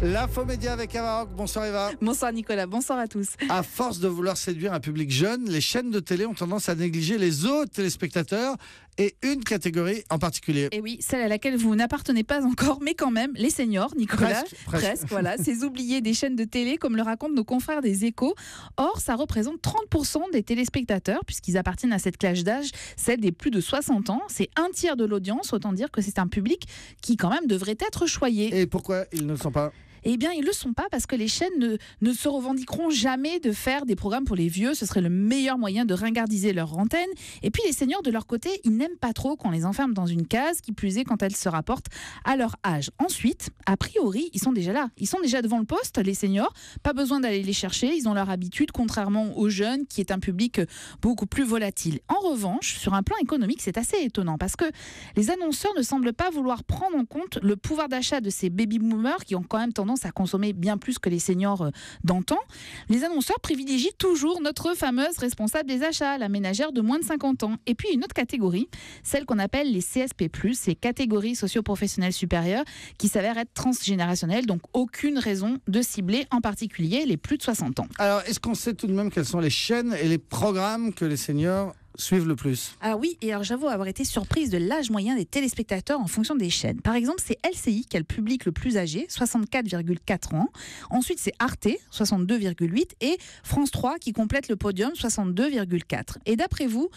L'info média avec Eva Rock. Bonsoir Eva. Bonsoir Nicolas, bonsoir à tous. À force de vouloir séduire un public jeune, les chaînes de télé ont tendance à négliger les autres téléspectateurs et une catégorie en particulier. Et oui, celle à laquelle vous n'appartenez pas encore, mais quand même, les seniors, Nicolas. Presque. Voilà, ces oubliés des chaînes de télé, comme le racontent nos confrères des Échos. Or, ça représente 30% des téléspectateurs, puisqu'ils appartiennent à cette classe d'âge, celle des plus de 60 ans. C'est un tiers de l'audience, autant dire que c'est un public qui quand même devrait être choyé. Et pourquoi ils ne le sont pas ? Eh bien, ils ne le sont pas parce que les chaînes ne se revendiqueront jamais de faire des programmes pour les vieux. Ce serait le meilleur moyen de ringardiser leur antenne. Et puis, les seniors, de leur côté, ils n'aiment pas trop qu'on les enferme dans une case, qui plus est quand elle se rapporte à leur âge. Ensuite, a priori, ils sont déjà là. Ils sont déjà devant le poste, les seniors. Pas besoin d'aller les chercher. Ils ont leur habitude, contrairement aux jeunes, qui est un public beaucoup plus volatile. En revanche, sur un plan économique, c'est assez étonnant parce que les annonceurs ne semblent pas vouloir prendre en compte le pouvoir d'achat de ces baby-boomers qui ont quand même tendance à consommer bien plus que les seniors d'antan. Les annonceurs privilégient toujours notre fameuse responsable des achats, la ménagère de moins de 50 ans. Et puis une autre catégorie, celle qu'on appelle les CSP+, les catégories socio-professionnelles supérieures, qui s'avèrent être transgénérationnelles, donc aucune raison de cibler en particulier les plus de 60 ans. Alors, est-ce qu'on sait tout de même quelles sont les chaînes et les programmes que les seniors suivent le plus? Ah oui, et alors j'avoue avoir été surprise de l'âge moyen des téléspectateurs en fonction des chaînes. Par exemple, c'est LCI qui est le public le plus âgé, 64,4 ans. Ensuite, c'est Arte, 62,8 et France 3 qui complète le podium, 62,4. Et d'après vous,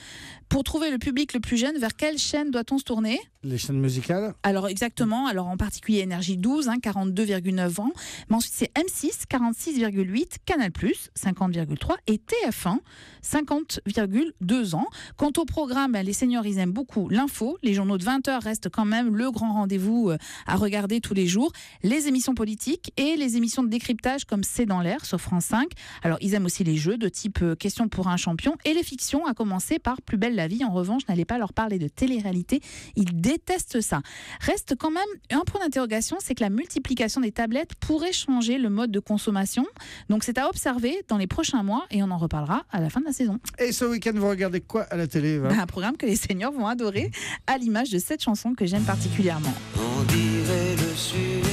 pour trouver le public le plus jeune, vers quelle chaîne doit-on se tourner ? Les chaînes musicales? Alors exactement, alors en particulier Énergie 12, 42,9 ans. Mais ensuite, c'est M6, 46,8, Canal+, 50,3 et TF1, 50,2 ans. Quant au programme, les seniors, ils aiment beaucoup l'info. Les journaux de 20h restent quand même le grand rendez-vous à regarder tous les jours. Les émissions politiques et les émissions de décryptage comme C'est dans l'air sur France 5. Alors, ils aiment aussi les jeux de type Question pour un champion et les fictions, à commencer par Plus belle la vie. En revanche, n'allez pas leur parler de télé-réalité. Ils détestent ça. Reste quand même un point d'interrogation, c'est que la multiplication des tablettes pourrait changer le mode de consommation. Donc, c'est à observer dans les prochains mois et on en reparlera à la fin de la saison. Et ce week-end, vous regardez quoi à la télé, Eva ? Un programme que les seniors vont adorer, à l'image de cette chanson que j'aime particulièrement. On dirait le sud,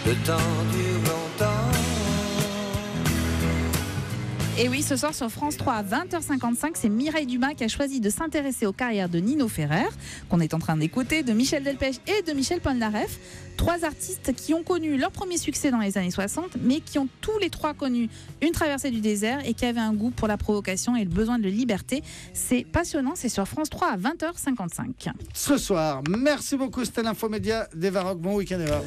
le temps dure longtemps. Et oui, ce soir sur France 3 à 20h55, c'est Mireille Dumas qui a choisi de s'intéresser aux carrières de Nino Ferrer, qu'on est en train d'écouter, de Michel Delpech et de Michel Polnareff. 3 artistes qui ont connu leur premier succès dans les années 60, mais qui ont tous les 3 connu une traversée du désert et qui avaient un goût pour la provocation et le besoin de liberté. C'est passionnant, c'est sur France 3 à 20h55. Ce soir, merci beaucoup, c'était l'Info Média d'Eva Rock. Bon week-end, Eva.